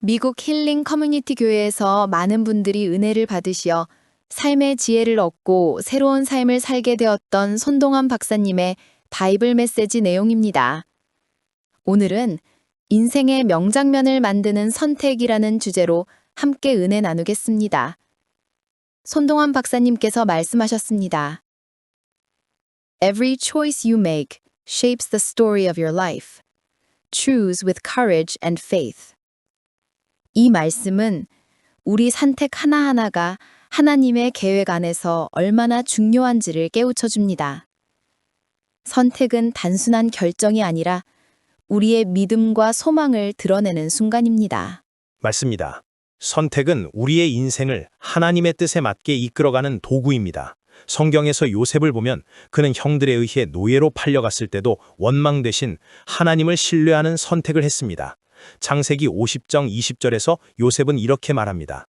미국 힐링 커뮤니티 교회에서 많은 분들이 은혜를 받으시어 삶의 지혜를 얻고 새로운 삶을 살게 되었던 손동환 박사님의 바이블 메시지 내용입니다. 오늘은 인생의 명장면을 만드는 선택이라는 주제로 함께 은혜 나누겠습니다. 손동환 박사님께서 말씀하셨습니다. Every choice you make shapes the story of your life. Choose with courage and faith. 이 말씀은 우리 선택 하나하나가 하나님의 계획 안에서 얼마나 중요한지를 깨우쳐 줍니다. 선택은 단순한 결정이 아니라 우리의 믿음과 소망을 드러내는 순간입니다. 맞습니다. 선택은 우리의 인생을 하나님의 뜻에 맞게 이끌어가는 도구입니다. 성경에서 요셉을 보면 그는 형들에 의해 노예로 팔려갔을 때도 원망 대신 하나님을 신뢰하는 선택을 했습니다. 창세기 50장 20절에서 요셉은 이렇게 말합니다.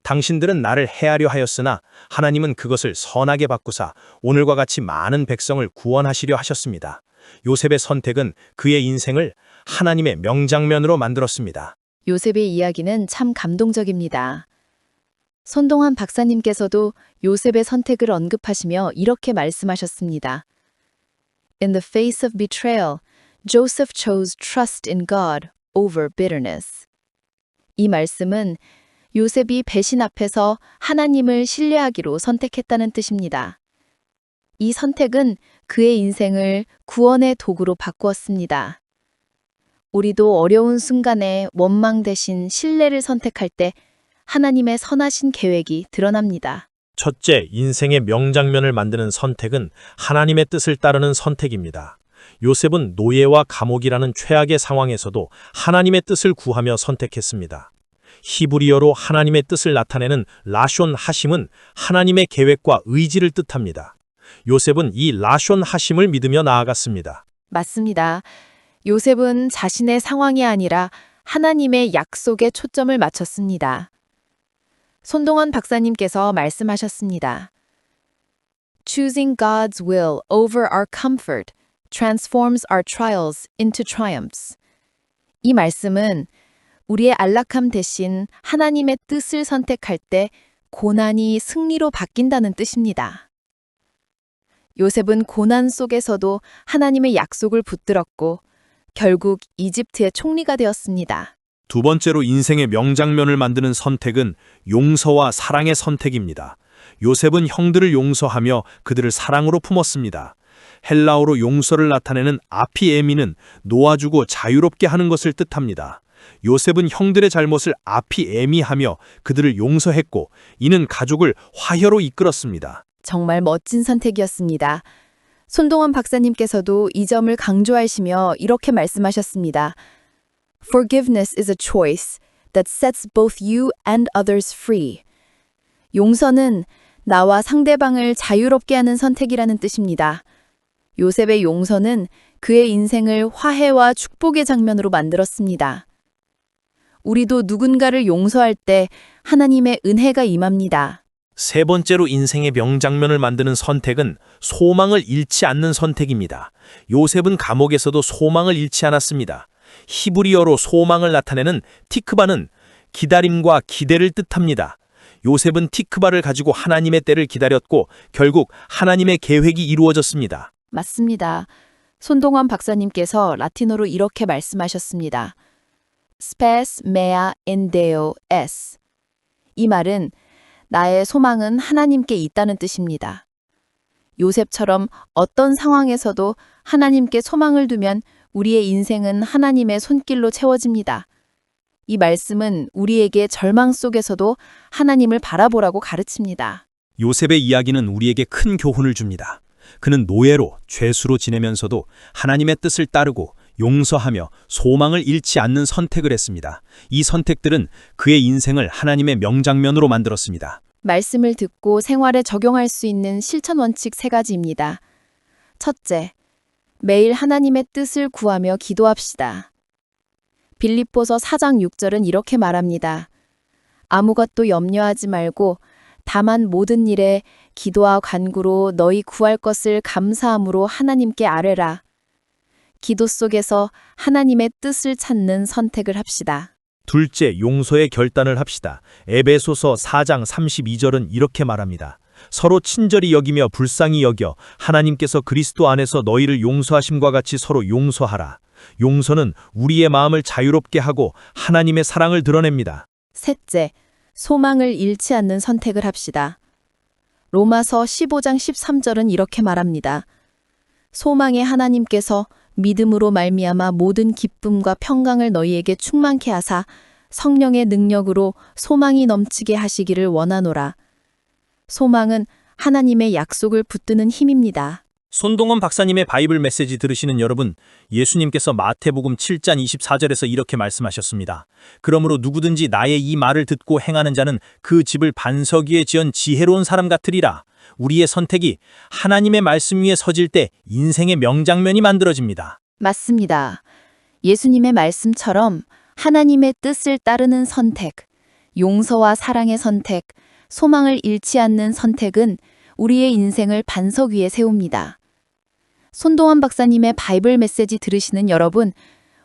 당신들은 나를 해하려 하였으나 하나님은 그것을 선하게 바꾸사 오늘과 같이 많은 백성을 구원하시려 하셨습니다. 요셉의 선택은 그의 인생을 하나님의 명장면으로 만들었습니다. 요셉의 이야기는 참 감동적입니다. 손동환 박사님께서도 요셉의 선택을 언급하시며 이렇게 말씀하셨습니다. In the face of betrayal, Joseph chose trust in God over bitterness. 이 말씀은 요셉이 배신 앞에서 하나님을 신뢰하기로 선택했다는 뜻입니다. 이 선택은 그의 인생을 구원의 도구로 바꾸었습니다. 우리도 어려운 순간에 원망 대신 신뢰를 선택할 때 하나님의 선하신 계획이 드러납니다. 첫째, 인생의 명장면을 만드는 선택은 하나님의 뜻을 따르는 선택입니다. 요셉은 노예와 감옥이라는 최악의 상황에서도 하나님의 뜻을 구하며 선택했습니다. 히브리어로 하나님의 뜻을 나타내는 라숀 하심은 하나님의 계획과 의지를 뜻합니다. 요셉은 이 라숀 하심을 믿으며 나아갔습니다. 맞습니다. 요셉은 자신의 상황이 아니라 하나님의 약속에 초점을 맞췄습니다. 손동환 박사님께서 말씀하셨습니다. Choosing God's will over our comfort transforms our trials into triumphs. 이 말씀은 우리의 안락함 대신 하나님의 뜻을 선택할 때 고난이 승리로 바뀐다는 뜻입니다. 요셉은 고난 속에서도 하나님의 약속을 붙들었고 결국 이집트의 총리가 되었습니다. 두 번째로 인생의 명장면을 만드는 선택은 용서와 사랑의 선택입니다. 요셉은 형들을 용서하며 그들을 사랑으로 품었습니다. 헬라어로 용서를 나타내는 아피에미는 놓아주고 자유롭게 하는 것을 뜻합니다. 요셉은 형들의 잘못을 아피에미하며 그들을 용서했고 이는 가족을 화해로 이끌었습니다. 정말 멋진 선택이었습니다. 손동환 박사님께서도 이 점을 강조하시며 이렇게 말씀하셨습니다. Forgiveness is a choice that sets both you and others free. 용서는 나와 상대방을 자유롭게 하는 선택이라는 뜻입니다. 요셉의 용서는 그의 인생을 화해와 축복의 장면으로 만들었습니다. 우리도 누군가를 용서할 때 하나님의 은혜가 임합니다. 세 번째로 인생의 명장면을 만드는 선택은 소망을 잃지 않는 선택입니다. 요셉은 감옥에서도 소망을 잃지 않았습니다. 히브리어로 소망을 나타내는 티크바는 기다림과 기대를 뜻합니다. 요셉은 티크바를 가지고 하나님의 때를 기다렸고 결국 하나님의 계획이 이루어졌습니다. 맞습니다. 손동환 박사님께서 라틴어로 이렇게 말씀하셨습니다. Spes mea in Deo es. 이 말은 나의 소망은 하나님께 있다는 뜻입니다. 요셉처럼 어떤 상황에서도 하나님께 소망을 두면 우리의 인생은 하나님의 손길로 채워집니다. 이 말씀은 우리에게 절망 속에서도 하나님을 바라보라고 가르칩니다. 요셉의 이야기는 우리에게 큰 교훈을 줍니다. 그는 노예로 죄수로 지내면서도 하나님의 뜻을 따르고 용서하며 소망을 잃지 않는 선택을 했습니다. 이 선택들은 그의 인생을 하나님의 명장면으로 만들었습니다. 말씀을 듣고 생활에 적용할 수 있는 실천 원칙 3가지입니다. 첫째, 매일 하나님의 뜻을 구하며 기도합시다. 빌립보서 4장 6절은 이렇게 말합니다. 아무것도 염려하지 말고 다만 모든 일에 기도와 간구로 너희 구할 것을 감사함으로 하나님께 아뢰라. 기도 속에서 하나님의 뜻을 찾는 선택을 합시다. 둘째, 용서의 결단을 합시다. 에베소서 4장 32절은 이렇게 말합니다. 서로 친절히 여기며 불쌍히 여겨 하나님께서 그리스도 안에서 너희를 용서하심과 같이 서로 용서하라. 용서는 우리의 마음을 자유롭게 하고 하나님의 사랑을 드러냅니다. 셋째, 소망을 잃지 않는 선택을 합시다. 로마서 15장 13절은 이렇게 말합니다. 소망의 하나님께서 믿음으로 말미암아 모든 기쁨과 평강을 너희에게 충만케 하사 성령의 능력으로 소망이 넘치게 하시기를 원하노라. 소망은 하나님의 약속을 붙드는 힘입니다. 손동원 박사님의 바이블 메시지 들으시는 여러분, 예수님께서 마태복음 7장 24절에서 이렇게 말씀하셨습니다. 그러므로 누구든지 나의 이 말을 듣고 행하는 자는 그 집을 반석 위에 지은 지혜로운 사람 같으리라. 우리의 선택이 하나님의 말씀 위에 서질 때 인생의 명장면이 만들어집니다. 맞습니다. 예수님의 말씀처럼 하나님의 뜻을 따르는 선택, 용서와 사랑의 선택, 소망을 잃지 않는 선택은 우리의 인생을 반석 위에 세웁니다. 손동환 박사님의 바이블 메시지 들으시는 여러분,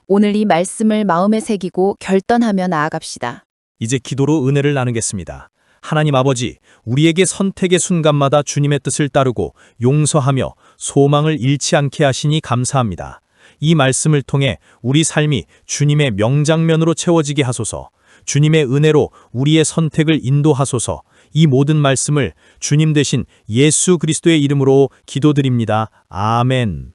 오늘 이 말씀을 마음에 새기고 결단하며 나아갑시다. 이제 기도로 은혜를 나누겠습니다. 하나님 아버지, 우리에게 선택의 순간마다 주님의 뜻을 따르고 용서하며 소망을 잃지 않게 하시니 감사합니다. 이 말씀을 통해 우리 삶이 주님의 명장면으로 채워지게 하소서. 주님의 은혜로 우리의 선택을 인도하소서. 이 모든 말씀을 주님 대신 예수 그리스도의 이름으로 기도드립니다. 아멘.